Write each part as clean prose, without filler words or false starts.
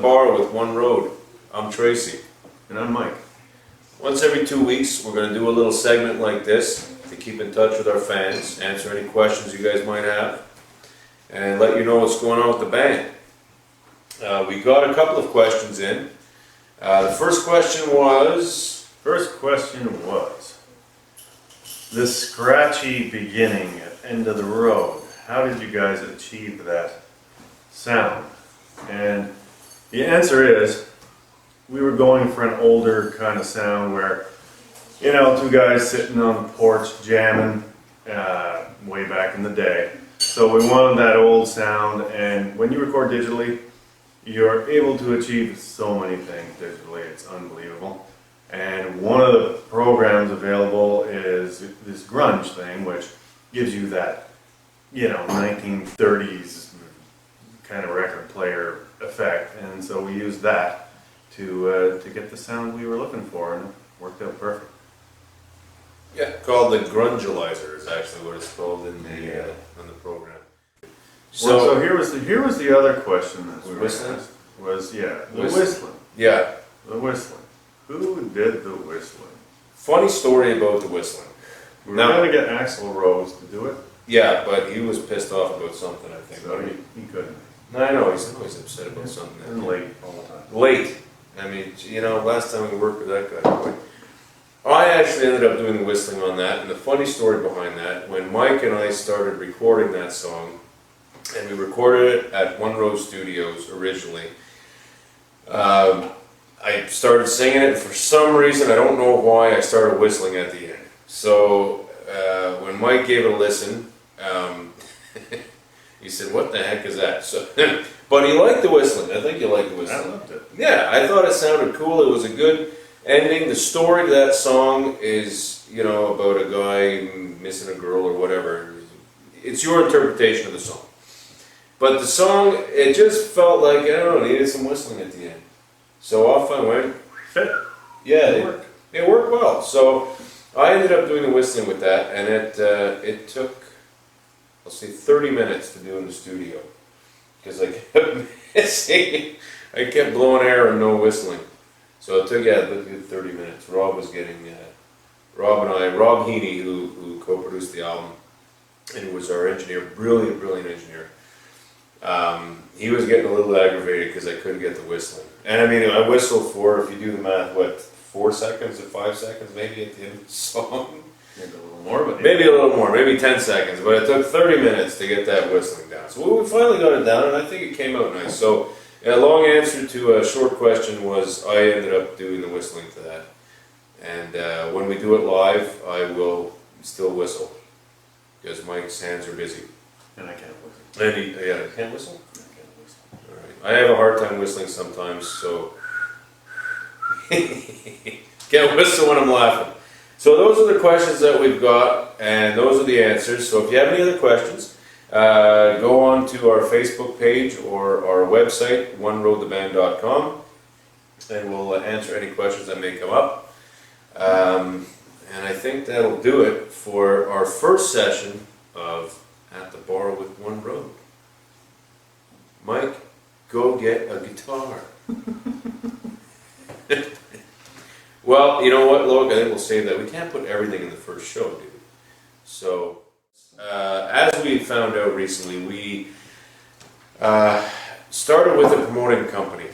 Bar with One Road. I'm Tracy. And I'm Mike. Once every 2 weeks, we're going to do a little segment like this to keep in touch with our fans, answer any questions you guys might have, and let you know what's going on with the band. We got a couple of questions in. The first question was... the scratchy beginning at End of the Road. How did you guys achieve that sound? And the answer is, we were going for an older kind of sound where, you know, two guys sitting on the porch jamming way back in the day. So we wanted that old sound, and when you record digitally, you're able to achieve so many things digitally, it's unbelievable. And one of the programs available is this grunge thing, which gives you that, you know, 1930s kind of record player effect. And so we used that to get the sound we were looking for, and it worked out perfect. Yeah, called the Grungelizer is actually what it's called in the program. So here was the other question that we whistling? asked was the whistling. Yeah. The whistling. Who did the whistling? Funny story about the whistling. We were going to get Axl Rose to do it. Yeah, but he was pissed off about something, I think. So he couldn't. No, I know, he's always upset about something. And late all the time. Late. I mean, you know, last time we worked with that guy. I actually ended up doing the whistling on that, and the funny story behind that, when Mike and I started recording that song, and we recorded it at One Road Studios originally, I started singing it, and for some reason, I don't know why, I started whistling at the end. So when Mike gave it a listen, he said, "What the heck is that?" So, but he liked the whistling. I think he liked the whistling. I loved it. Yeah, I thought it sounded cool. It was a good ending. The story to that song is, you know, about a guy missing a girl or whatever. It's your interpretation of the song. But the song, it just felt like, I don't know, it needed some whistling at the end. So off I went. Yeah, it worked well. So I ended up doing the whistling with that, and it took, I'll say, 30 minutes to do in the studio, because I kept missing. I kept blowing air and no whistling. So it took, a good 30 minutes. Rob Heaney, who co-produced the album, and who was our engineer, brilliant engineer. He was getting a little aggravated because I couldn't get the whistling. And I mean, I whistled for, if you do the math, 4 seconds or 5 seconds maybe at the end of the song? Maybe a little more, but maybe a little more, maybe 10 seconds, but it took 30 minutes to get that whistling down. So we finally got it down, and I think it came out nice. So a long answer to a short question was, I ended up doing the whistling to that. And when we do it live, I will still whistle, because Mike's hands are busy. And I can't whistle. And he can't whistle? I can't whistle. All right. I have a hard time whistling sometimes, so can't whistle when I'm laughing. So those are the questions that we've got, and those are the answers. So if you have any other questions, go on to our Facebook page or our website, oneroadtheband.com, and we'll answer any questions that may come up. And I think that'll do it for our first session of At the Bar with One Road. Mike, go get a guitar. Well, you know what, Logan, I think we'll save that. We can't put everything in the first show, dude. So, as we found out recently, we started with a promoting company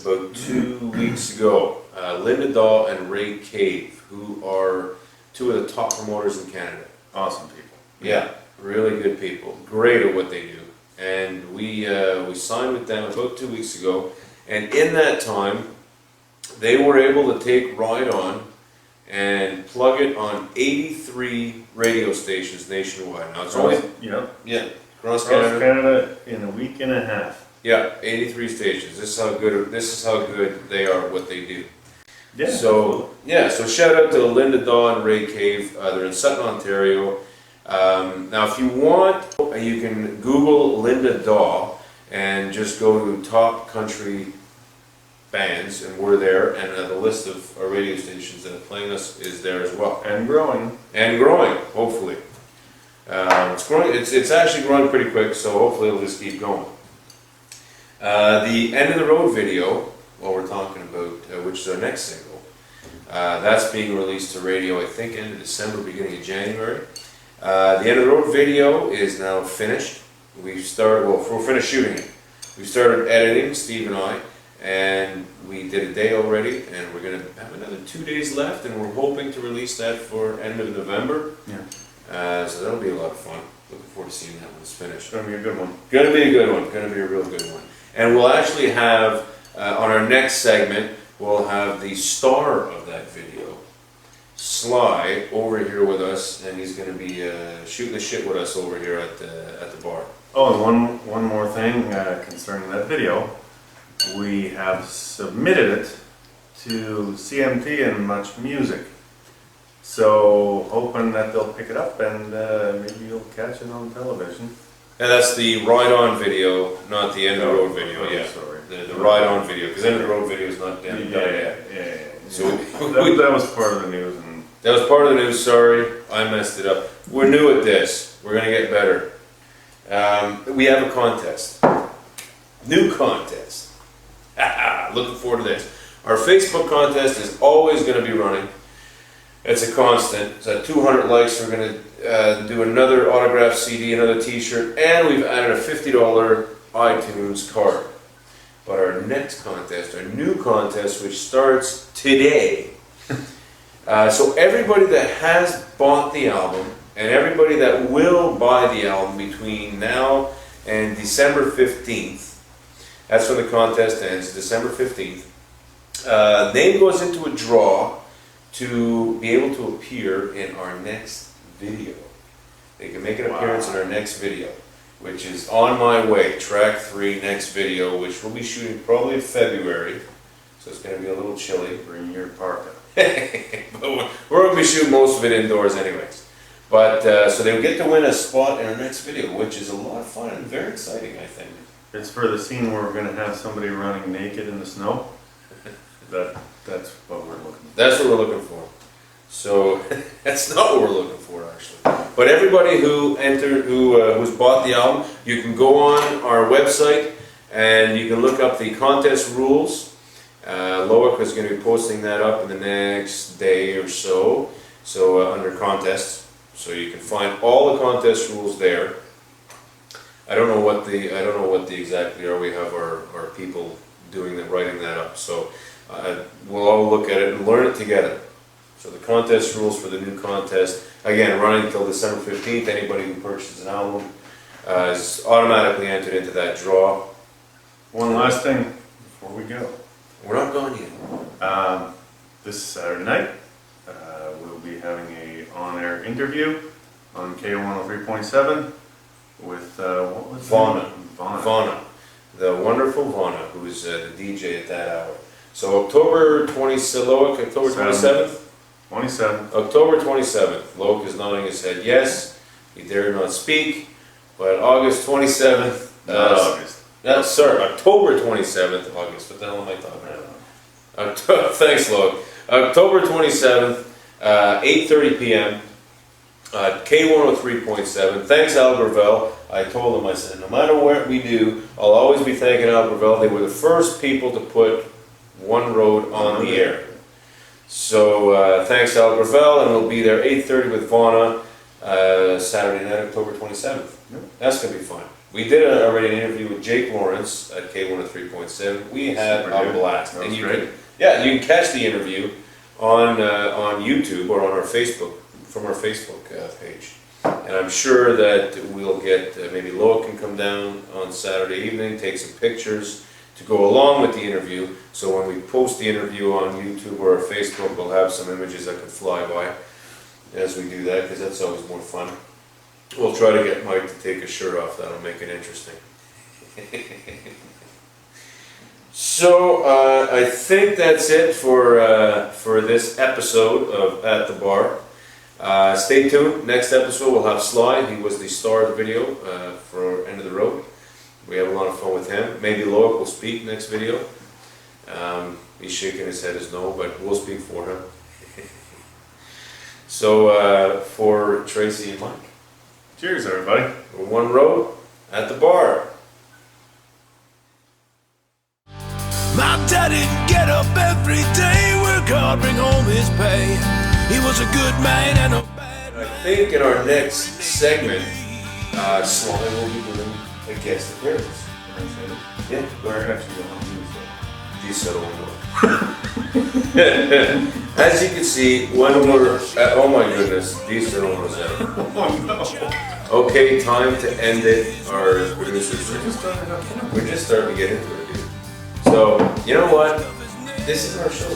about 2 weeks ago. Linda Dahl and Ray Cave, who are two of the top promoters in Canada. Awesome people. Yeah, really good people. Great at what they do. And we signed with them about 2 weeks ago. And in that time, they were able to take Ride On and plug it on 83 radio stations nationwide. Now it's only across Canada in a week and a half. Yeah, 83 stations. This is how good they are at what they do. Yeah. So so shout out to Linda Daw and Ray Cave. They're in Sutton, Ontario. Now, if you want, you can Google Linda Daw and just go to top country bands, and we're there, and the list of our radio stations that are playing us is there as well. And growing. And growing, hopefully. It's growing. It's actually growing pretty quick, so hopefully it'll just keep going. The End of the Road video, what we're talking about, which is our next single, that's being released to radio, I think, end of December, beginning of January. The End of the Road video is now finished. We're finished shooting it. We started editing, Steve and I, and we did a day already, and we're going to have another 2 days left, and we're hoping to release that for end of November. Yeah. So that'll be a lot of fun. Looking forward to seeing that when it's finished. It's going to be a good one. Going to be a good one. Going to be a real good one. And we'll actually have, on our next segment, we'll have the star of that video, Sly, over here with us, and he's going to be shooting the shit with us over here at the bar. Oh, and one more thing concerning that video. We have submitted it to CMT and Much Music. So, hoping that they'll pick it up and maybe you'll catch it on television. And that's the Ride On video, not the End of the Road video. Oh, Yeah, sorry. the Ride On video, because End of the Road video is not done yet. Yeah. So that was part of the news. And that was part of the news. Sorry, I messed it up. We're new at this. We're gonna get better. We have a contest. New contest. Looking forward to this. Our Facebook contest is always going to be running. It's a constant. It's at 200 likes. We're going to do another autographed CD, another T-shirt, and we've added a $50 iTunes card. But our next contest, our new contest, which starts today. So everybody that has bought the album and everybody that will buy the album between now and December 15th, that's when the contest ends, December 15th. Name goes into a draw to be able to appear in our next video. They can make an appearance in our next video, which is On My Way, track 3, next video, which we'll be shooting probably in February. So it's going to be a little chilly. bring your parka. But we're going to be shooting most of it indoors anyways. But so they'll get to win a spot in our next video, which is a lot of fun and very exciting, I think. It's for the scene where we're going to have somebody running naked in the snow. That's what we're looking for. That's what we're looking for. So that's not what we're looking for, actually. But everybody who's bought the album, you can go on our website and you can look up the contest rules. Loic is going to be posting that up in the next day or so. So under contests, so you can find all the contest rules there. I don't know what the exactly are. We have our people writing that up. So we'll all look at it and learn it together. So the contest rules for the new contest, again, running until December 15th. Anybody who purchases an album is automatically entered into that draw. One last thing before we go. We're not gone yet. This Saturday night, we'll be having a on-air interview on K103.7 with what was Vonna, the wonderful Vonna, who's the DJ at that hour. So October 27th? 27th. October 27th. Loic is nodding his head yes. He dare not speak. But August 27th. August. October 27th. August. What the hell am I talking about? Thanks, Loic. October 27th, 8:30 p.m. K103.7. Thanks, Al Gravel. I told him, I said, no matter what we do, I'll always be thanking Al Gravel. They were the first people to put One Road on the air. So thanks, Al Gravel, and we'll be there 8:30 with Vonna Saturday night, October 27th. Yep. That's going to be fun. We did already an interview with Jake Lawrence at K103.7. We had a blast. That was and you great. can catch the interview on YouTube or on our Facebook, from our Facebook page. And I'm sure that we'll get, maybe Loic can come down on Saturday evening, take some pictures to go along with the interview. So when we post the interview on YouTube or our Facebook, we'll have some images that can fly by as we do that, because that's always more fun. We'll try to get Mike to take his shirt off. That'll make it interesting. So I think that's it for this episode of At the Bar. Stay tuned. Next episode we'll have Sly. He was the star of the video for End of the Road. We have a lot of fun with him. Maybe Loic will speak next video. He's shaking his head as no, but we'll speak for him. So for Tracy and Mike. Cheers, everybody. One Road at the Bar. Dad didn't get up every day, work hard, bring home his pay. He was a good man and a bad I man. think in our next segment, Sly will be doing a guest appearance. Yeah, We're actually going to use diesel. As you can see, when we're oh my goodness, diesel was out. Oh Okay, time to end it. Our producers no. Just started up. we're just starting to get into it, dude. So, you know what? This is our show.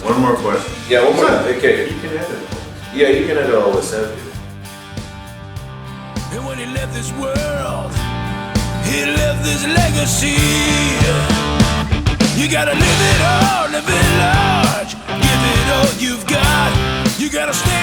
One more question. Yeah, one more. Okay. You can edit. Yeah, you can edit all this out, dude. And when he left this world, he left this legacy. You gotta live it all, live it large. Give it all you've got. You gotta stay